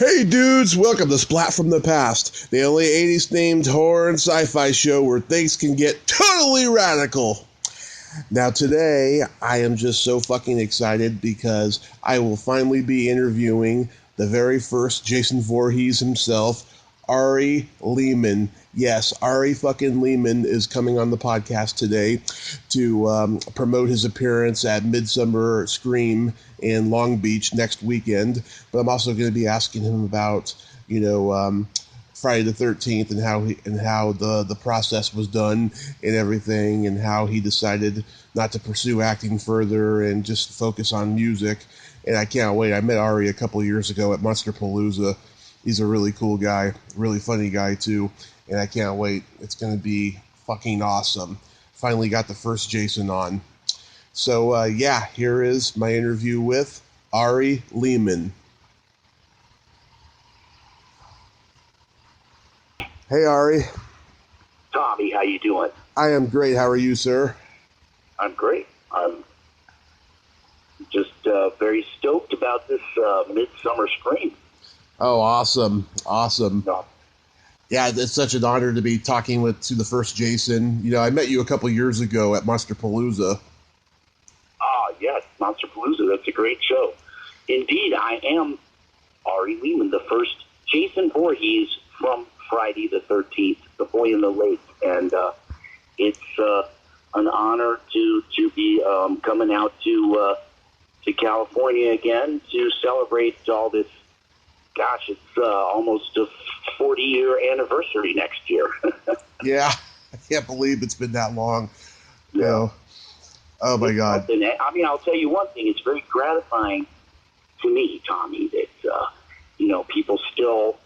Hey dudes, welcome to Splat from the Past, the only 80s themed horror and sci-fi show where things can get totally radical. Now today, I am just so fucking excited because I will finally be interviewing the very first Jason Voorhees himself, Ari Lehman. Yes, Ari fucking Lehman is coming on the podcast today to promote his appearance at Midsummer Scream in Long Beach next weekend. But I'm also going to be asking him about, Friday the 13th and how the process was done and everything, and how he decided not to pursue acting further and just focus on music. And I can't wait. I met Ari a couple years ago at Monsterpalooza. He's a really cool guy, really funny guy too, and I can't wait. It's going to be fucking awesome. Finally got the first Jason on. So, here is my interview with Ari Lehman. Hey, Ari. Tommy, how you doing? I am great. How are you, sir? I'm great. I'm just very stoked about this Midsummer Scream. Oh, awesome. Awesome. No. Yeah, it's such an honor to be talking to the first Jason. You know, I met you a couple years ago at Monsterpalooza. Ah, yes, Monsterpalooza. That's a great show. Indeed, I am Ari Lehman, the first Jason Voorhees from Friday the 13th, The Boy in the Lake. And it's an honor to be coming out to California again to celebrate all this. Gosh, it's almost a 40-year anniversary next year. Yeah, I can't believe it's been that long. Yeah. You know? Oh, my God. I mean, I'll tell you one thing. It's very gratifying to me, Tommy, that, people still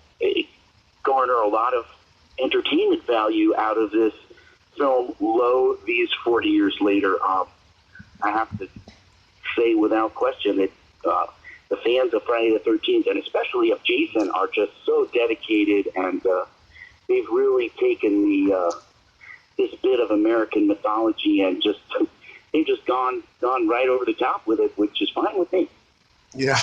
garner a lot of entertainment value out of this film, lo, these 40 years later. I have to say without question that the fans of Friday the 13th, and especially of Jason, are just so dedicated, and they've really taken this bit of American mythology and they've just gone right over the top with it, which is fine with me. Yeah.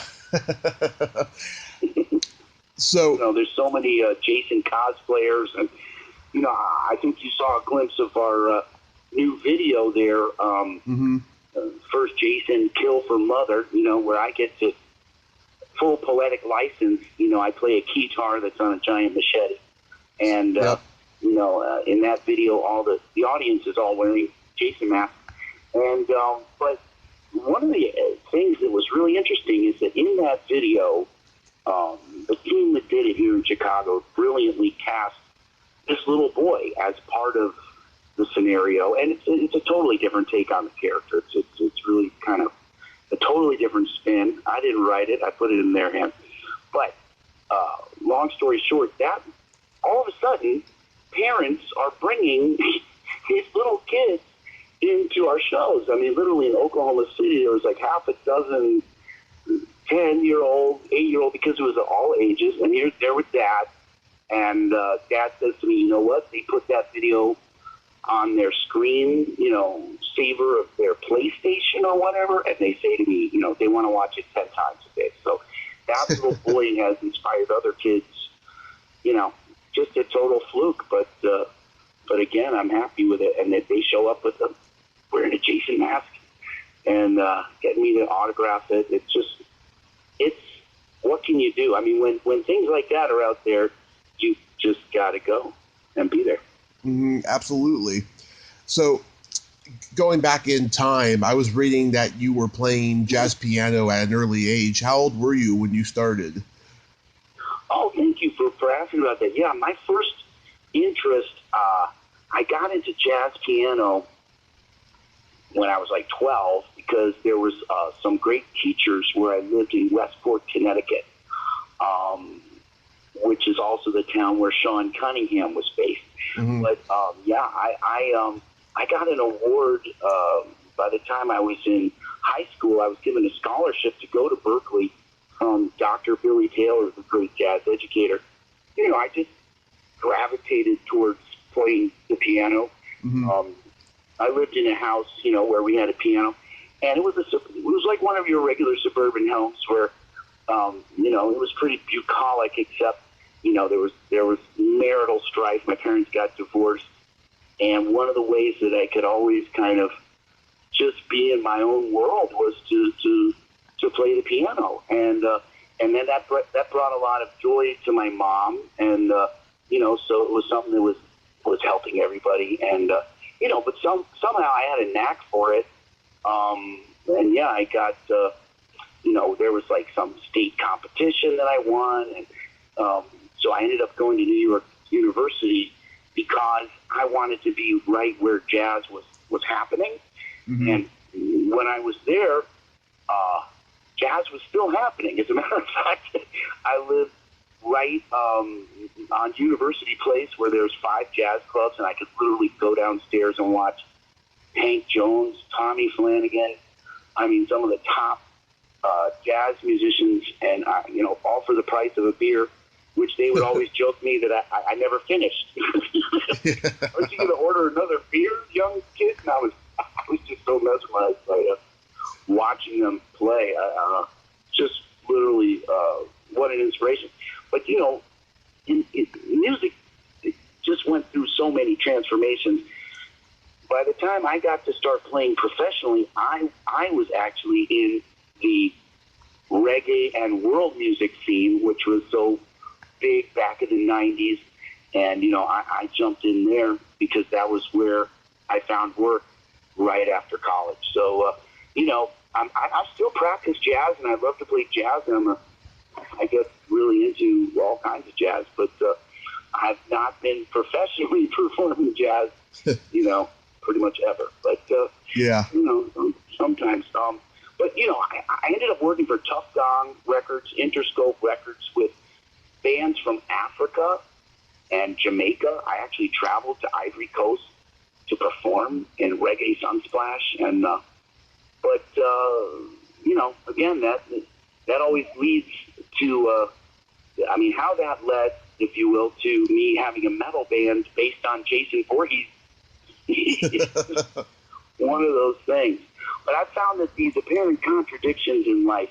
So there's so many Jason cosplayers, and I think you saw a glimpse of our new video there. First Jason Kill for Mother, where I get to full poetic license. I play a guitar that's on a giant machete, and in that video, all the audience is all wearing Jason masks. And but one of the things that was really interesting is that in that video, the team that did it here in Chicago brilliantly cast this little boy as part of the scenario, and it's a totally different take on the character. It's really kind of a totally different spin. I didn't write it; I put it in their hands. But long story short, that all of a sudden, parents are bringing these little kids into our shows. I mean, literally in Oklahoma City, there was like half a dozen 10-year-old, 8-year-old, because it was all ages, and you're there with Dad. And Dad says to me, you know what? They put that video on their screen, saver of their PlayStation or whatever, and they say to me, they want to watch it 10 times a day. So that little boy has inspired other kids, just a total fluke. But again, I'm happy with it, and that they show up with them wearing a Jason mask and getting me to autograph it. It's what can you do? I mean, when things like that are out there, you just got to go and be there. Absolutely. So, going back in time, I was reading that you were playing jazz piano at an early age. How old were you when you started? Oh, thank you for asking about that. Yeah, my first interest, I got into jazz piano when I was like 12 because there was some great teachers where I lived in Westport, Connecticut, which is also the town where Sean Cunningham was based. But I got an award by the time I was in high school. I was given a scholarship to go to Berkeley from Dr. Billy Taylor, the great jazz educator. I just gravitated towards playing the piano. I lived in a house, where we had a piano, and it was like one of your regular suburban homes where It was pretty bucolic, except, there was marital strife. My parents got divorced. And one of the ways that I could always kind of just be in my own world was to play the piano. And then that brought a lot of joy to my mom. And, so it was something that was helping everybody. And, but somehow I had a knack for it. And yeah, I got, there was like some state competition that I won. And so I ended up going to New York University because I wanted to be right where jazz was happening. Mm-hmm. And when I was there, jazz was still happening. As a matter of fact, I lived right on University Place, where there's 5 jazz clubs, and I could literally go downstairs and watch Hank Jones, Tommy Flanagan. I mean, some of the top jazz musicians, and all for the price of a beer, which they would always joke me that I never finished. Aren't you going to order another beer, young kid? And I was just so mesmerized by watching them play. Just literally, what an inspiration. But, music, it just went through so many transformations. By the time I got to start playing professionally, I was actually in the reggae and world music scene, which was so big back in the 90s. And, I jumped in there because that was where I found work right after college. So, I still practice jazz, and I love to play jazz, and I get really into all kinds of jazz, but I've not been professionally performing jazz, pretty much ever. But, yeah, sometimes. But, I ended up working for Tough Gong Records, Interscope Records, with bands from Africa and Jamaica. I actually traveled to Ivory Coast to perform in Reggae Sunsplash. And, again, that always leads to, how that led, if you will, to me having a metal band based on Jason Voorhees. One of those things. But I found that these apparent contradictions in life,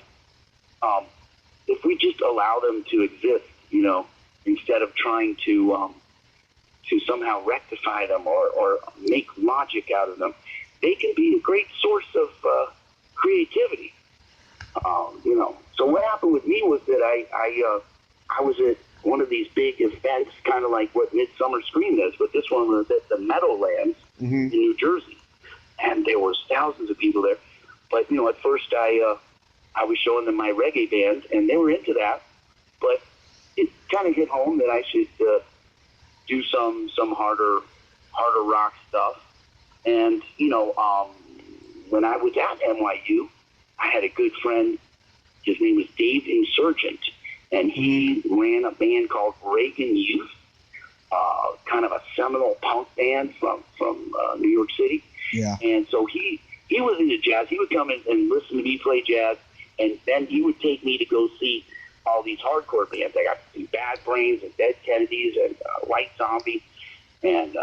if we just allow them to exist, instead of trying to somehow rectify them or make logic out of them, they can be a great source of creativity. So what happened with me was that I was at one of these big events, kind of like what Midsummer Scream is, but this one was at the Meadowlands in New Jersey, and there was thousands of people there. But at first I was showing them my reggae band, and they were into that, but it kind of hit home that I should do some harder rock stuff. And when I was at NYU, I had a good friend. His name was Dave Insurgent, and he ran a band called Reagan Youth, kind of a seminal punk band from New York City. Yeah. And so he was into jazz. He would come in and listen to me play jazz, and then he would take me to go see all these hardcore bands. I got to see Bad Brains and Dead Kennedys and White Zombie, and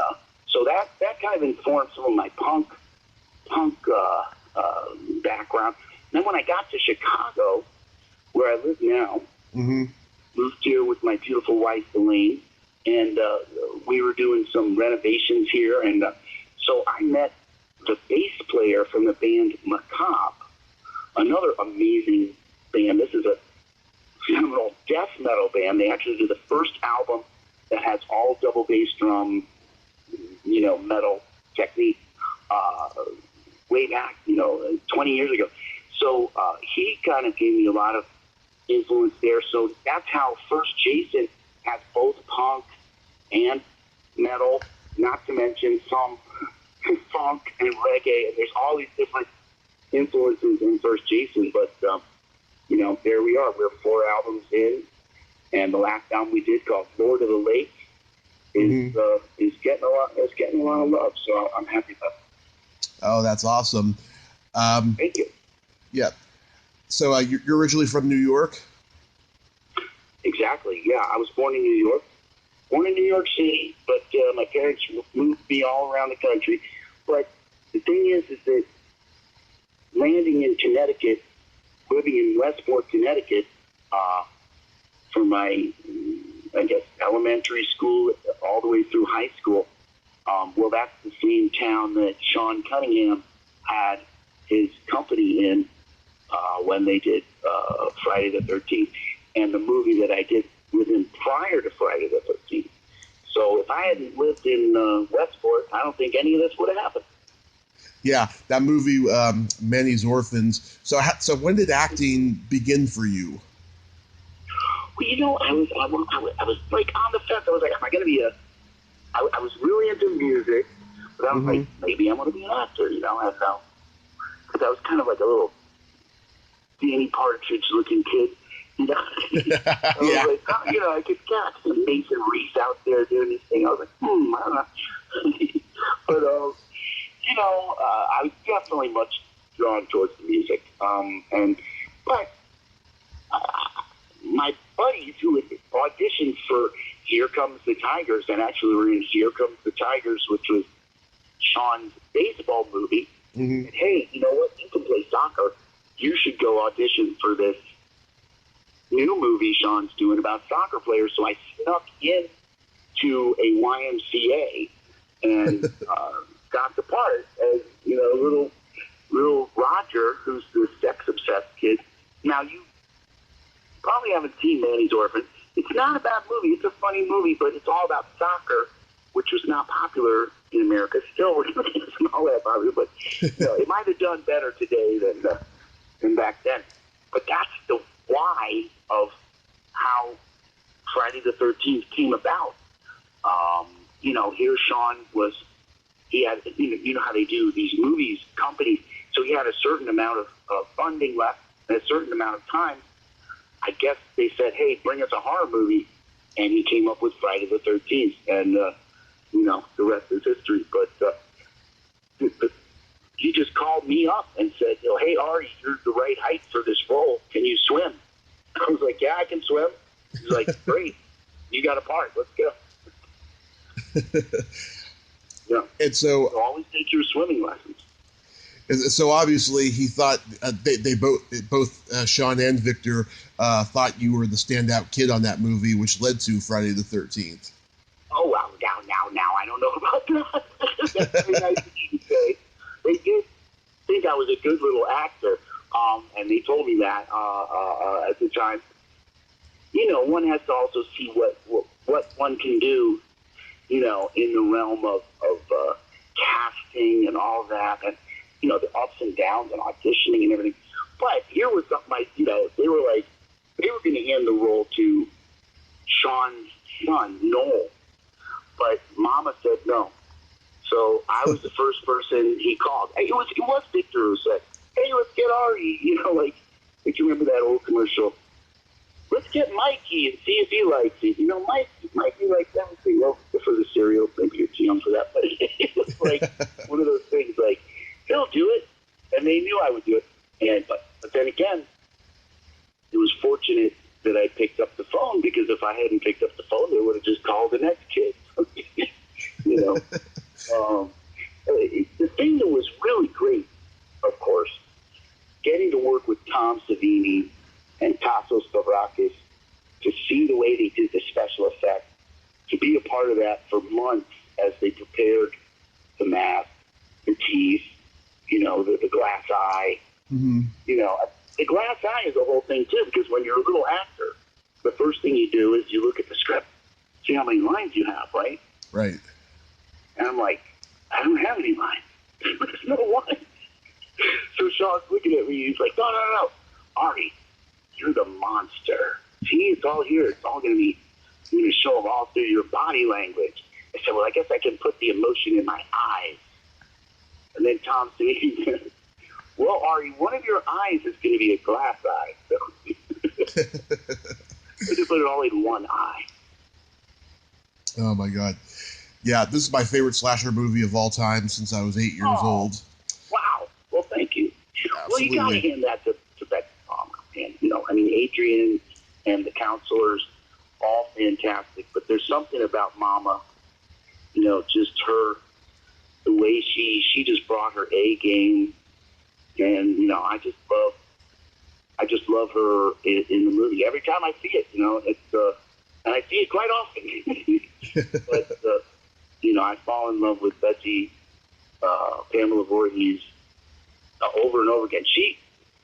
so that kind of informed some of my punk background. And then when I got to Chicago, where I live now, moved here with my beautiful wife, Elaine, and we were doing some renovations here, and so I met the bass player from the band Macabre, another amazing band. This is a seminal death metal band. They actually did the first album that has all double bass drum, metal technique, way back, 20 years ago. So he kind of gave me a lot of influence there. So that's how first Jason has both punk and metal, not to mention some funk and reggae, and there's all these different influences in first Jason. But there we are. We're 4 albums in, and the last album we did, called Lord of the Lake, is getting a lot of love. So I'm happy about it. Oh, that's awesome. Thank you. Yeah. So you're originally from New York? Exactly. Yeah, I was born in New York. Born in New York City, but my parents moved me all around the country. But the thing is that landing in Connecticut, living in Westport, Connecticut, for my, I guess, elementary school all the way through high school. Well, that's the same town that Sean Cunningham had his company in when they did Friday the 13th, and the movie that I did with him prior to Friday the 13th. So if I hadn't lived in Westport, I don't think any of this would have happened. Yeah, that movie, Manny's Orphans. So when did acting begin for you? Well, you know, I was like on the fence. I was like, am I going to be I was really into music, but I was like, maybe I'm going to be an actor, you know, and because I was kind of like a little Danny Partridge-looking kid, you know. I was like, oh, you know, I could get some Mason Reese out there doing this thing. I was like, I don't know. But, you know, I was definitely much drawn towards the music. But my buddies who had auditioned for Here Comes the Tigers, and actually were in Here Comes the Tigers, which was Sean's baseball movie, said, hey, you know what? You can play soccer. You should go audition for this new movie Sean's doing about soccer players. So I snuck in to a YMCA and got the part as, you know, little Roger, who's the sex-obsessed kid. Now, you probably haven't seen Manny's Orphan. It's not a bad movie. It's a funny movie, but it's all about soccer, which was not popular in America. Still, it's not all that popular, but you know, it might have done better today than back then. But that's the why of how Friday the 13th came about. You know, here Sean was, he had, you know how they do these movies, companies, so he had a certain amount of funding left and a certain amount of time. I guess they said, hey, bring us a horror movie, and he came up with Friday the 13th, and, you know, the rest is history. But he just called me up and said, you know, hey, Ari, you're the right height for this role. Can you swim? I was like, yeah, I can swim. He's like, great. You got a part. Let's go. Yeah. And so always take your swimming lessons. So obviously he thought they both Sean and Victor thought you were the standout kid on that movie, which led to Friday the 13th. Oh, well, now I don't know about that. That's very nice of you to say. They did think I was a good little actor, and they told me that at the time. You know, one has to also see what one can do, you know, in the realm of casting and all that, and you know, the ups and downs and auditioning and everything. But here was something they were going to hand the role to Sean's son, Noel. But Mama said no. So I was the first person he called. It was Victor who said, hey, let's get Ari. You know, like you remember that old commercial? Let's get Mikey and see if he likes it. You know, Mikey likes everything. Well, for the cereal, maybe you're too young for that. But it was like one of those things like, he'll do it, and they knew I would do it. But then again, it was fortunate that I picked up the phone, because if I hadn't picked up the phone, they would have just called the next kid. You know, the thing that was really great, of course, getting to work with Tom Savini and Tassos Stavrakis, to see the way they did the special effects, to be a part of that for months as they prepared the mask, the teeth, you know, the glass eye. You know, the glass eye is the whole thing, too, because when you're a little actor, the first thing you do is you look at the script, see how many lines you have, right? Right. And I'm like, I don't have any lines. There's no lines. So Sean's looking at me, he's like, no. Ari, you're the monster. See, it's all here. It's all going to be, you're going to show them all through your body language. I said, well, I guess I can put the emotion in my eyes. And then Tom said, well, Ari, one of your eyes is going to be a glass eye. So just put it all in one eye. Oh, my God. Yeah, this is my favorite slasher movie of all time since I was 8 years old. Wow. Well, thank you. Absolutely. Well, you got to hand that to Becky Palmer. And, you know, I mean, Adrian and the counselors, all fantastic. But there's something about Mama, you know, just her, the way she just brought her A game. And, you know, I I just love her in the movie. Every time I see it, you know, it's and I see it quite often. But you know, I fall in love with Betsy Pamela Voorhees over and over again. She,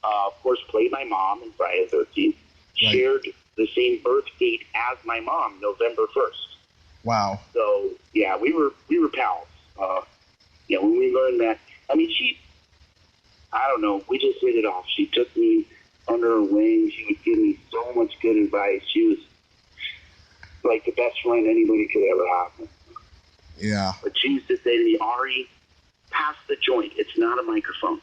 of course, played my mom in Friday the 13th. Right. Shared the same birth date as my mom, November 1st. Wow. So yeah, we were pals. Yeah, when we learned that, I mean, I don't know, we just hit it off. She took me under her wing. She would give me so much good advice. She was like the best friend anybody could ever have. Yeah. But she used to say to me, Ari, pass the joint. It's not a microphone.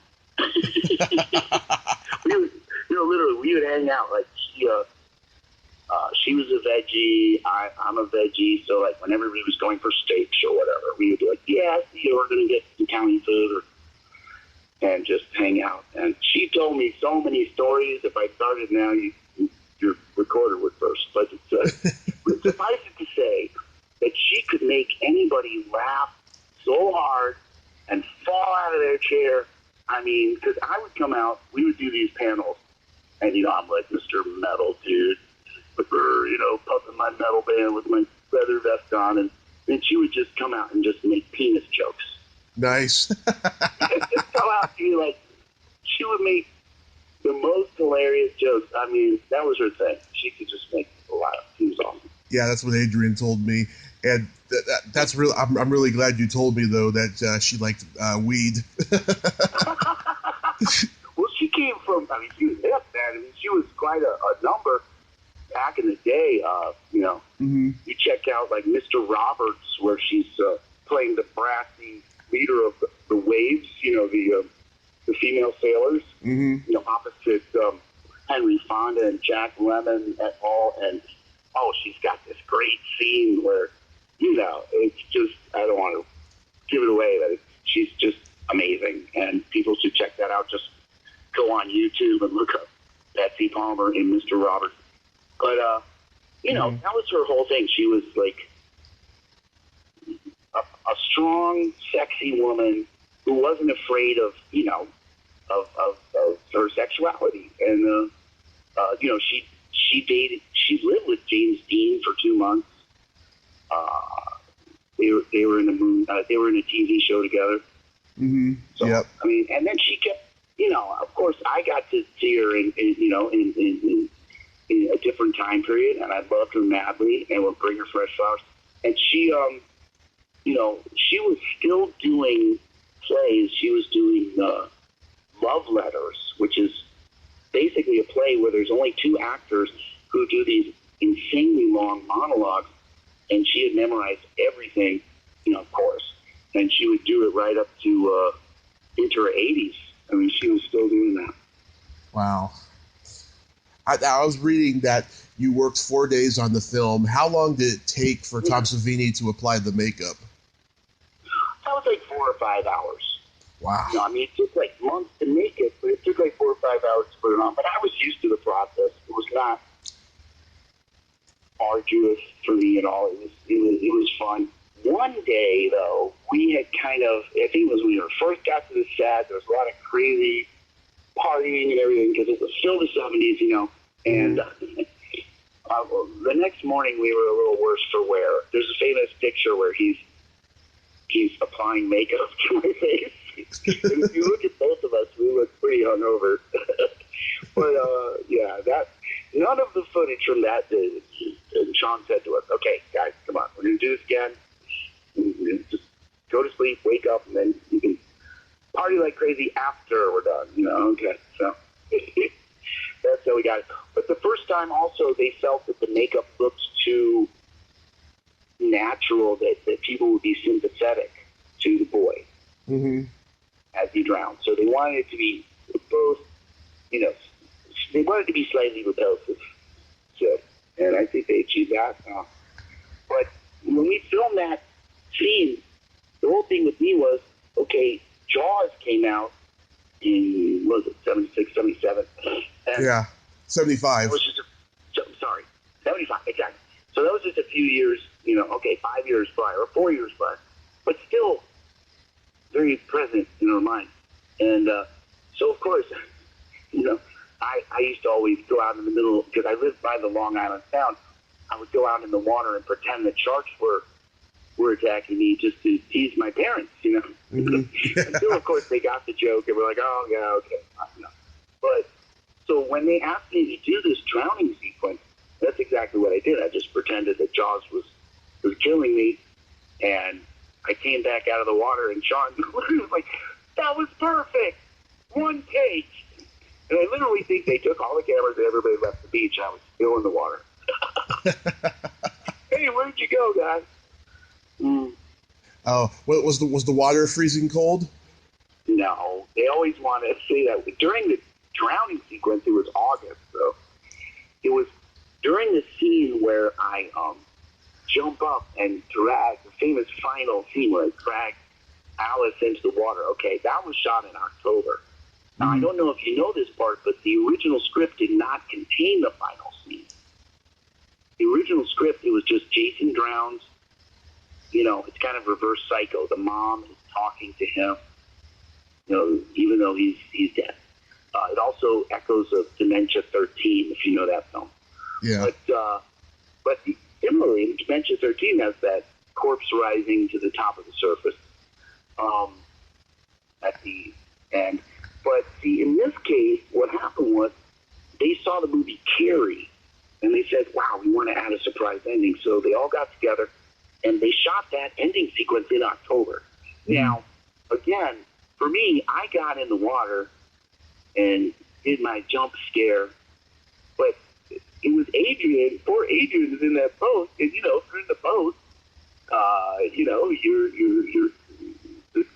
Literally, we would hang out. Like, she was a veggie. I'm a veggie. So, like, whenever we was going for steaks or whatever, we would be like, yeah, we're going to get some county food and just hang out. And she told me so many stories. If I started now, your recorder would burst. But suffice it to say that she could make anybody laugh so hard and fall out of their chair. I mean, because I would come out, we would do these panels, and, you know, I'm like Mr. Metal Dude, you know, pumping my metal band with my leather vest on, and then she would just come out and just make penis jokes. Nice. Just come out to me like, she would make the most hilarious jokes. I mean, that was her thing. She could just make a lot of. She was awesome. Yeah, that's what Adrian told me, and that's really. I'm really glad you told me though that she liked weed. Well, she came from. I mean, she was hip, man. I mean, she was quite a number back in the day. You know, you check out like Mr. Roberts, where she's playing the brassy leader of the Waves. You know, the female sailors. You know, opposite Henry Fonda and Jack Lemmon et al. And she's got this great scene where, you know, it's just, I don't want to give it away, but she's just amazing. And people should check that out. Just go on YouTube and look up Betsy Palmer and Mr. Roberts. But, you know, that was her whole thing. She was like a strong, sexy woman who wasn't afraid of, you know, of her sexuality. And, you know, she lived with James Dean for 2 months. They were in a movie, they were in a TV show together. So, yep. I mean, and then she kept, you know, of course I got to see her in you know, in a different time period, and I loved her madly and would bring her fresh flowers. And she, you know, she was still doing plays. She was doing Love Letters, which is basically a play where there's only 2 actors who do these insanely long monologues, and she had memorized everything, you know, of course, and she would do it right up to into her 80s. I mean, she was still doing that. Wow. I was reading that you worked 4 days on the film. How long did it take for Tom Savini to apply the makeup? That was like 4 or 5 hours. Wow. You know, I mean, it took like months to make it, but it took like 4 or 5 hours to put it on. But I was used to the process. It was not arduous for me at all. It was fun. One day, though, we had kind of, I think it was when we first got to the set, there was a lot of crazy partying and everything, because it was still the 70s, you know, and the next morning we were a little worse for wear. There's a famous picture where he's applying makeup to my face. And if you look at both of us, we look pretty hungover. But, yeah, none of the footage from that day, and Sean said to us, okay, guys, come on, we're going to do this again. Just go to sleep, wake up, and then you can party like crazy after we're done, you know? Okay, so that's how we got it. But the first time also, they felt that the makeup looked too natural, that people would be sympathetic to the boy as he drowned. So they wanted it to be both, you know, they wanted it to be slightly repulsive. So, and I think they achieved that. But when we filmed that scene, the whole thing with me was, okay, Jaws came out in, what was it, 76, 77? Yeah, 75. Which is 75, exactly. So that was just a few years, you know, okay, 5 years prior, or 4 years prior, but still very present in our mind. And so, of course, you know, I used to always go out in the middle, because I lived by the Long Island Sound. I would go out in the water and pretend that sharks were attacking me just to tease my parents, you know. Mm-hmm. Until, of course, they got the joke and were like, oh, yeah, okay. You know. But so when they asked me to do this drowning sequence, that's exactly what I did. I just pretended that Jaws was killing me, and I came back out of the water, and Sean was like, that was perfect. One take. And I literally think they took all the cameras and everybody left the beach. I was still in the water. Hey, where'd you go, guys? Oh, what was the water freezing cold? No, they always want to say that. During the drowning sequence, it was August, so it was during the scene where I jump up and drag, the famous final scene where I drag Alice into the water. Okay, that was shot in October. Now, I don't know if you know this part, but the original script did not contain the final scene. The original script, it was just Jason drowns. You know, it's kind of reverse Psycho. The mom is talking to him, you know, even though he's dead. It also echoes of Dementia 13, if you know that film. Yeah. But similarly, Dementia 13 has that corpse rising to the top of the surface at the end. But see, in this case, what happened was they saw the movie Carrie, and they said, wow, we want to add a surprise ending. So they all got together, and they shot that ending sequence in October. Now, again, for me, I got in the water and did my jump scare, but it was Adrian. Poor Adrian was in that boat, and, you know, if you're in the boat, you know,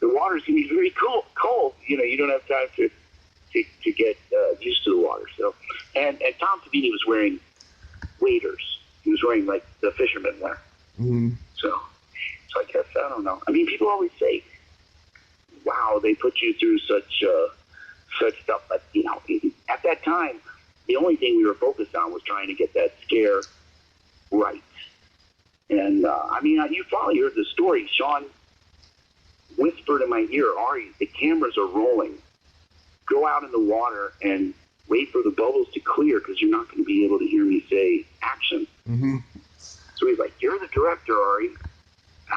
the water's going to be very cold. You know, you don't have time to get used to the water. So, and Tom Savini was wearing waders. He was wearing, like, the fishermen wear. Mm-hmm. So I guess, I don't know. I mean, people always say, wow, they put you through such stuff. But, you know, at that time, the only thing we were focused on was trying to get that scare right. And, I mean, you heard the story. Sean whispered in my ear, Ari, the cameras are rolling. Go out in the water and wait for the bubbles to clear because you're not going to be able to hear me say action. Mm-hmm. So he's like, you're the director, Ari. And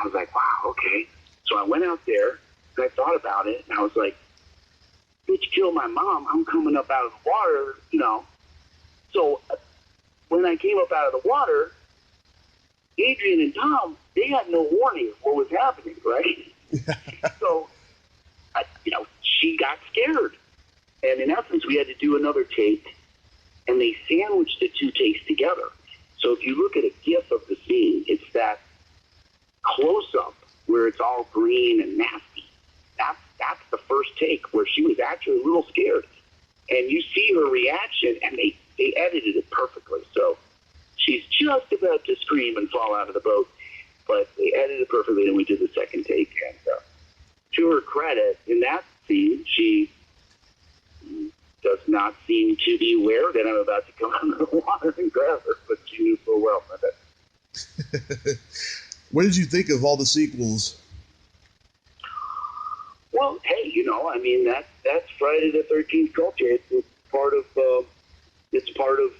I was like, wow, okay. So I went out there, and I thought about it, and I was like, bitch, kill my mom. I'm coming up out of the water, you know. So when I came up out of the water, Adrian and Tom, they had no warning of what was happening, right? So, you know, she got scared. And in essence, we had to do another take, and they sandwiched the two takes together. So if you look at a GIF of the scene, it's that close-up where it's all green and nasty. That's the first take where she was actually a little scared. And you see her reaction, and they edited it perfectly. So she's just about to scream and fall out of the boat, but they edited it perfectly, and we did the second take. And to her credit, in that scene, she does not seem to be aware that I'm about to come out of the water and grab her, but she knew full well. What did you think of all the sequels? Well, hey, you know, I mean, that's Friday the 13th culture. It's part of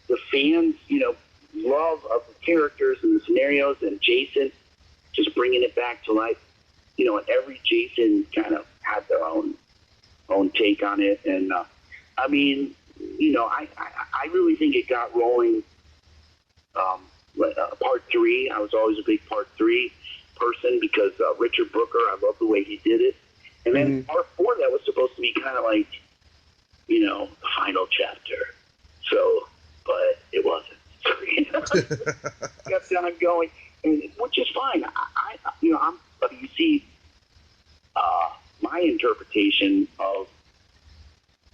the fans, you know, love of the characters and the scenarios, and Jason just bringing it back to life. You know, and every Jason kind of had their own take on it, and I mean, you know, I really think it got rolling. Part 3, I was always a big Part 3 person because Richard Brooker, I love the way he did it. And then Part 4, that was supposed to be kind of like, you know, the final chapter. So, but it wasn't. So, you know, kept on going, which is fine. You see, my interpretation of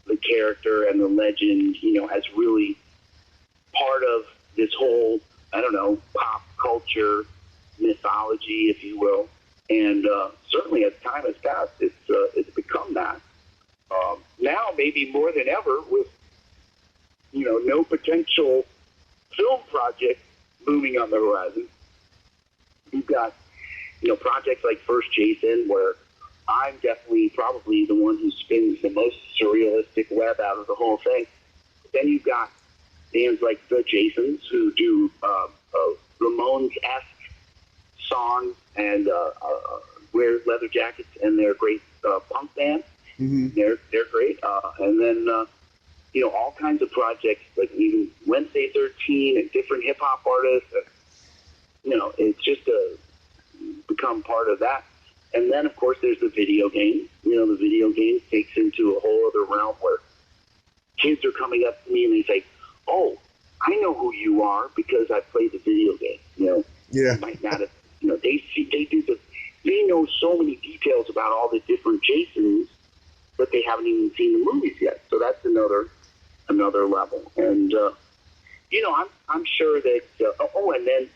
the character and the legend, you know, as really part of this whole, I don't know, pop culture mythology, if you will. And certainly as time has passed, it's become that. Now, maybe more than ever, with, you know, no potential film project looming on the horizon, you've got, you know, projects like First Jason, where I'm definitely probably the one who spins the most surrealistic web out of the whole thing. then you've got bands like the Jasons who do Ramones-esque songs and wear leather jackets, and they're a great punk band. Mm-hmm. They're great. And then all kinds of projects like even Wednesday 13 and different hip hop artists. It's just become part of that. And then of course there's the video game. The video game takes into a whole other realm where kids are coming up to me and they say, "Oh, I know who you are because I played the video game." Yeah. They might not have. They know so many details about all the different Jasons, but they haven't even seen the movies yet. So that's another level. And I'm sure that. And then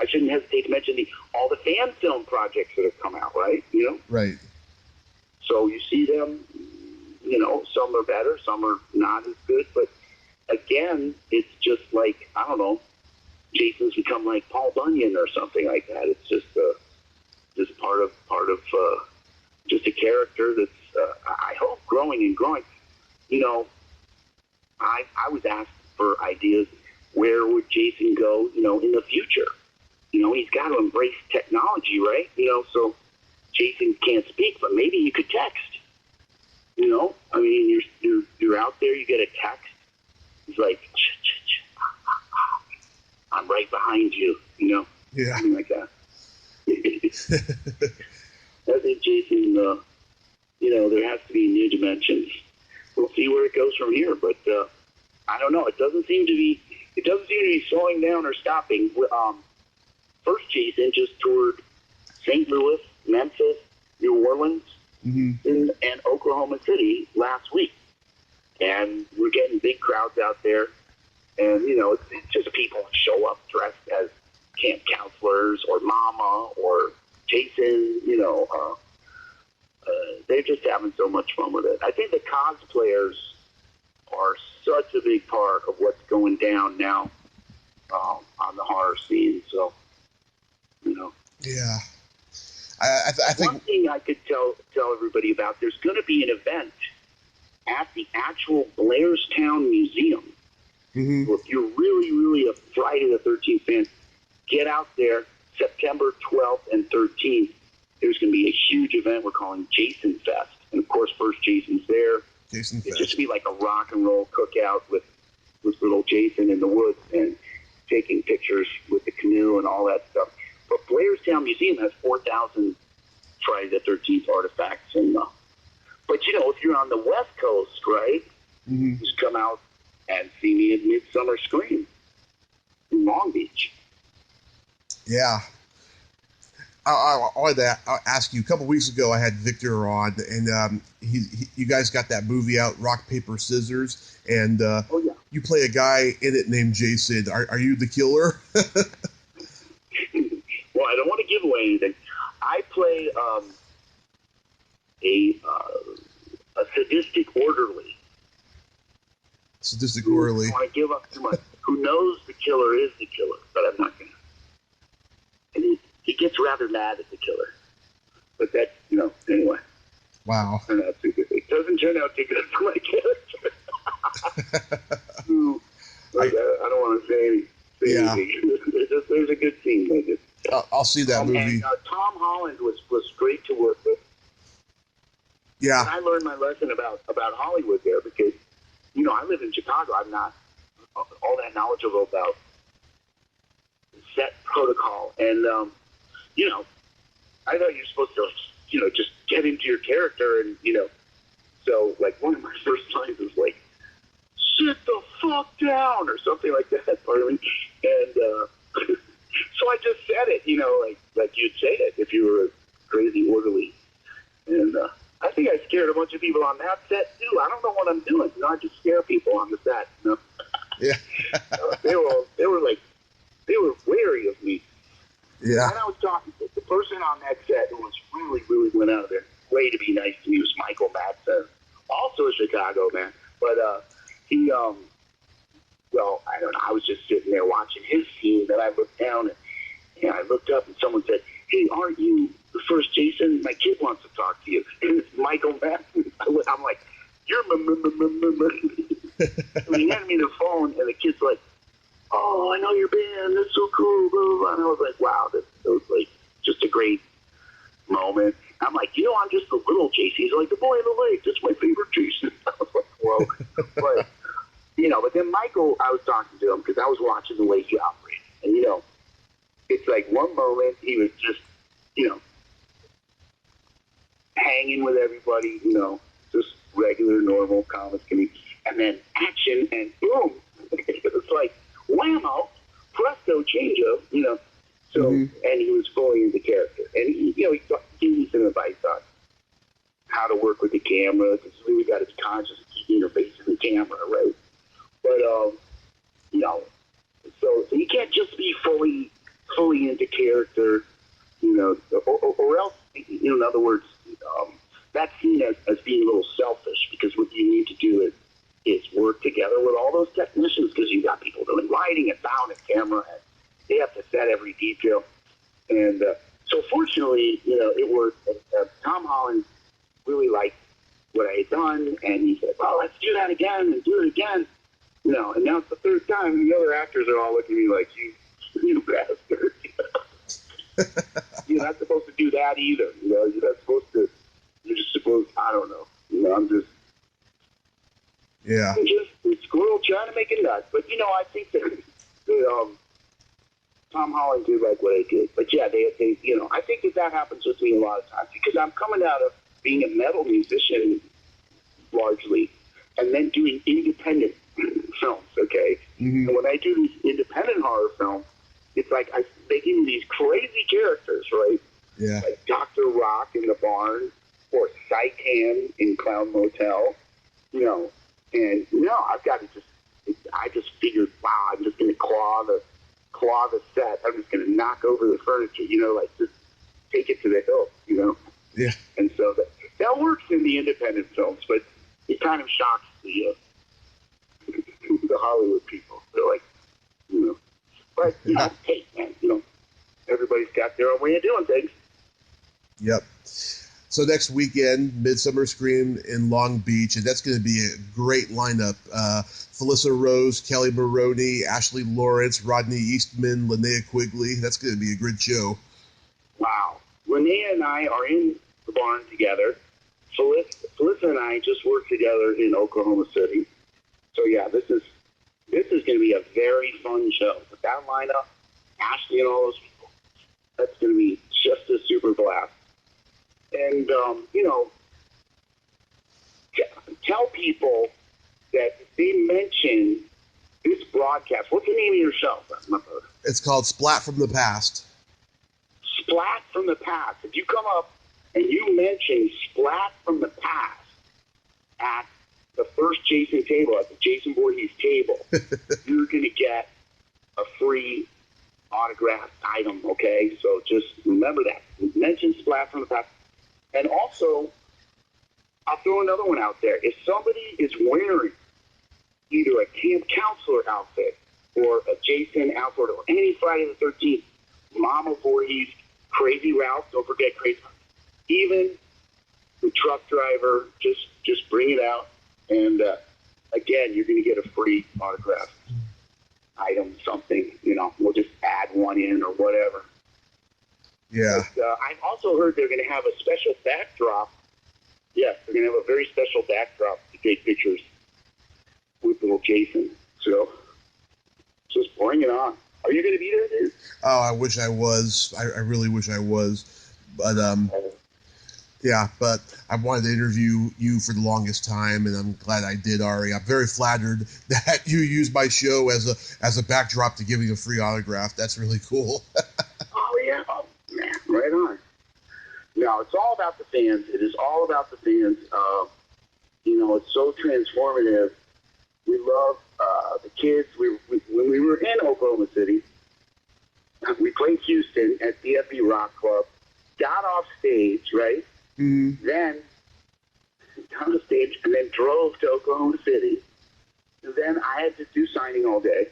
I shouldn't hesitate to mention all the fan film projects that have come out. Right. Right. So you see them. Some are better, some are not as good. But again, it's just like, I don't know, Jason's become like Paul Bunyan or something like that. It's just part of just a character that's I hope growing and growing. I was asked for ideas. Where would Jason go? In the future. He's got to embrace technology, right? So Jason can't speak, but maybe he could text. I mean, you're out there, you get a text. He's like, "I'm right behind you," Yeah. Something like that. I think Jason, there has to be new dimensions. We'll see where it goes from here, but I don't know. It doesn't seem to be slowing down or stopping. First, Jason just toured St. Louis, Memphis, New Orleans, and Oklahoma City last week. And we're getting big crowds out there. And, it's just people show up dressed as camp counselors or mama or Jason, they're just having so much fun with it. I think the cosplayers are such a big part of what's going down now on the horror scene. So, Yeah. I think one thing I could tell everybody about, there's going to be an event at the actual Blairstown Museum. Mm-hmm. So if you're really, really a Friday the 13th fan, get out there September 12th and 13th. There's going to be a huge event we're calling Jason Fest. And, of course, first Jason's there. Jason Fest. It's just be like a rock and roll cookout with little Jason in the woods and taking pictures with the canoe and all that stuff. But Blairstown Museum has 4,000 Friday the 13th artifacts. And but, if you're on the West Coast, right, just come out and see me at Midsummer Scream in Long Beach. Yeah. I wanted to ask you, a couple weeks ago I had Victor on, and you guys got that movie out, Rock, Paper, Scissors, and you play a guy in it named Jason. Are you the killer? Well, I don't want to give away anything. I play a sadistic orderly. Sadistic orderly. I don't want to give up too much. Who knows the killer is the killer, but I'm not going to. And he gets rather mad at the killer. But that's, anyway. Wow. Turn out too good. It doesn't turn out too good for my character. I don't want to say anything. There's a good scene. I'll see that movie. And Tom Holland was great to work with. Yeah. And I learned my lesson about Hollywood there because, I live in Chicago. I'm not all that knowledgeable about set protocol. And, I thought you're supposed to, just get into your character and, so, like, one of my first lines was like, "Sit the fuck down," or something like that. Pardon me. And so I just said it, like you'd say it if you were a crazy orderly. And I think I scared a bunch of people on that set too. I don't know what I'm doing. I just scare people on the set. Yeah. They were wary of me. Yeah. And I was talking to the person on that set who was really, really went out of their way to be nice to me was Michael Madsen, also a Chicago man. But he, well, I don't know. I was just sitting there watching his scene. Then I looked down and I looked up and someone said, "Hey, aren't you the first Jason? My kid wants to talk to you." And it's Michael Madsen. I'm like, "You're And I was like, wow, that was like just a great moment. I'm like, I'm just a little Jason. He's like, the boy in the lake. That's my favorite Jason. I was like, whoa. But, but then Michael, I was talking to him because I was watching the way he operated. And, it's like one moment he was just, hanging with everybody, just regular, normal comic comedy. And then action and boom. It was like, whammo, presto, changeo, So, and he was fully into character. And, he gave me some advice on how to work with the camera, because we got his conscious interface in the camera, right? But, so you can't just be fully into character, or else, in other words, that's seen as being a little selfish, because what you need to do is work together with all those technicians, because you got people doing lighting and sound and camera, and they have to set every detail. And so fortunately, it worked. Tom Holland really liked what I had done, and he said, well, let's do that again and do it again. And now it's the third time, and the other actors are all looking at me like, you bastard. You're not supposed to do that either. You're not supposed to, you're just supposed, I don't know. I'm just a squirrel trying to make a nut. But, I think that Tom Holland did like what I did. But yeah, they I think that happens with me a lot of times, because I'm coming out of being a metal musician largely, and then doing independent films, okay? And when I do these independent horror films, it's like they give me these crazy characters, right? Yeah. Like Dr. Rock in the barn, or Saitan in Clown Motel, and I've got to I just figured, wow, I'm just going to claw the set. I'm just going to knock over the furniture, like just take it to the hill, Yeah. And so that works in the independent films, but it kind of shocks the Hollywood people. They're like, but hey, man, everybody's got their own way of doing things. Yep. So next weekend, Midsummer Scream in Long Beach, and that's going to be a great lineup. Felissa Rose, Kelly Maroney, Ashley Lawrence, Rodney Eastman, Linnea Quigley. That's going to be a good show. Wow. Linnea and I are in the barn together. Felissa and I just worked together in Oklahoma City. So yeah, this is going to be a very fun show. With that lineup, Ashley and all those people, that's going to be just a super blast. And, tell people that they mention this broadcast. What's the name of your show? It's called Splat from the Past. Splat from the Past. If you come up and you mention Splat from the Past at the first Jason table, at the Jason Voorhees table, you're going to get a free autographed item, okay? So just remember that. Mention Splat from the Past. And also, I'll throw another one out there. If somebody is wearing either a camp counselor outfit or a Jason outfit or any Friday the 13th, Mama Voorhees, Crazy Ralph, don't forget Crazy Ralph, even the truck driver, just bring it out. And again, you're going to get a free autograph item, something, we'll just add one in or whatever. Yeah. But, I've also heard they're going to have a special backdrop. Yes, they're going to have a very special backdrop to take pictures with little Jason. So just bring it on. Are you going to be there, dude? Oh, I wish I was. I really wish I was. But, yeah, but I wanted to interview you for the longest time, and I'm glad I did, Ari. I'm very flattered that you used my show as a backdrop to giving a free autograph. That's really cool. Oh, yeah. Oh, man, right on. No, it's all about the fans. It is all about the fans. It's so transformative. We love the kids. When we were in Oklahoma City, we played Houston at DFB Rock Club, got off stage, right? Mm-hmm. Then got on stage and then drove to Oklahoma City. And then I had to do signing all day,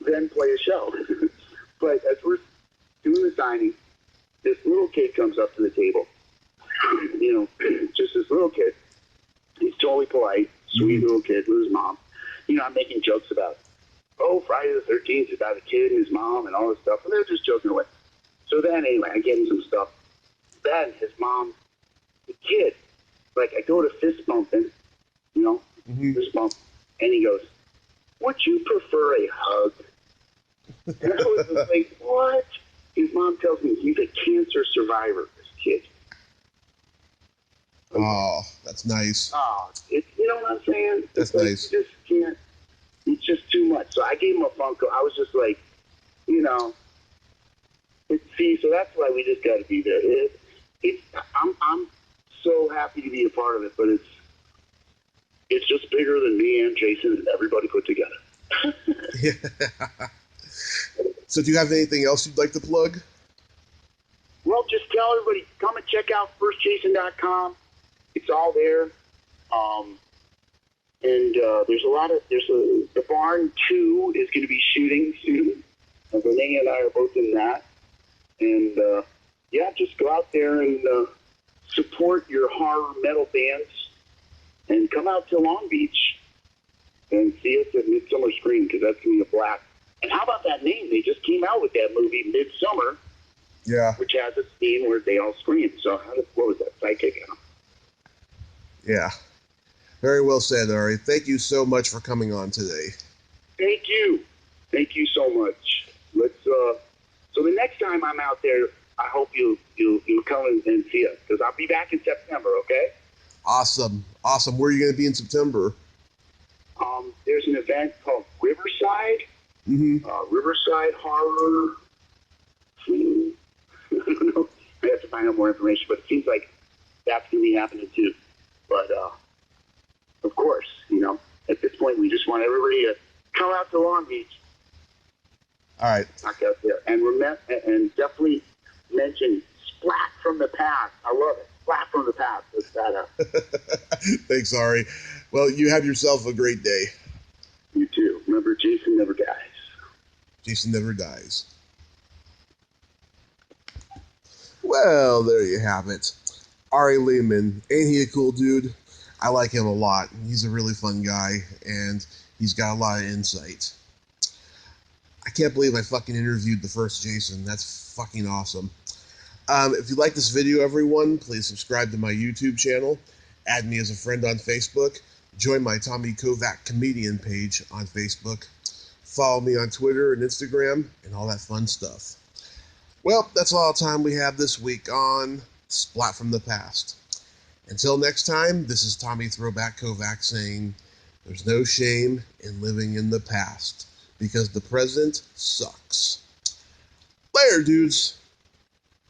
then play a show. But as we're doing the signing, this little kid comes up to the table. Just this little kid. He's totally polite, sweet little kid with his mom. I'm making jokes about, oh, Friday the 13th is about a kid and his mom and all this stuff. And they're just joking away. So then, anyway, I get him some stuff. Then his mom, the kid, like, I go to fist bumping, you know, fist bump. And he goes, would you prefer a hug? And I was just like, what? His mom tells me he's a cancer survivor, this kid. Oh, that's nice. Oh, you know what I'm saying? That's like, nice. You just can't. It's just too much. So I gave him a Funko. I was just like, you know. See, so that's why we just got to be there. I'm so happy to be a part of it, but it's just bigger than me and Jason and everybody put together. Yeah. So do you have anything else you'd like to plug? Well, just tell everybody, come and check out firstjason.com. It's all there. And the Barn 2 is going to be shooting soon. Renee and I are both in that. And, yeah, just go out there and support your horror metal bands and come out to Long Beach and see us at Midsummer Screen, because that's going to be a blast. And how about that name? They just came out with that movie, Midsummer, yeah, which has a scene where they all scream. So what was that? Psychic? Yeah. Very well said, Ari. Thank you so much for coming on today. Thank you. Thank you so much. So the next time I'm out there, I hope you'll come and see us, because I'll be back in September, okay? Awesome. Where are you going to be in September? There's an event called Riverside. Riverside Horror. I don't know. I have to find out more information, but it seems like that's going to be happening too. But, of course, you know, at this point, we just want everybody to come out to Long Beach. All right. Knock out there. And definitely mention Splat from the Past. I love it. Splat from the Past. Let's that up. Thanks, Ari. Well, you have yourself a great day. You too. Remember, Jason never dies. Jason never dies. Well, there you have it. Ari Lehman. Ain't he a cool dude? I like him a lot. He's a really fun guy, and he's got a lot of insight. I can't believe I fucking interviewed the first Jason. That's fucking awesome. If you like this video, everyone, please subscribe to my YouTube channel. Add me as a friend on Facebook. Join my Tommy Kovac comedian page on Facebook. Follow me on Twitter and Instagram and all that fun stuff. Well, that's all the time we have this week on Splat from the Past. Until next time, this is Tommy Throwback Kovac saying, there's no shame in living in the past, because the present sucks. Later, dudes.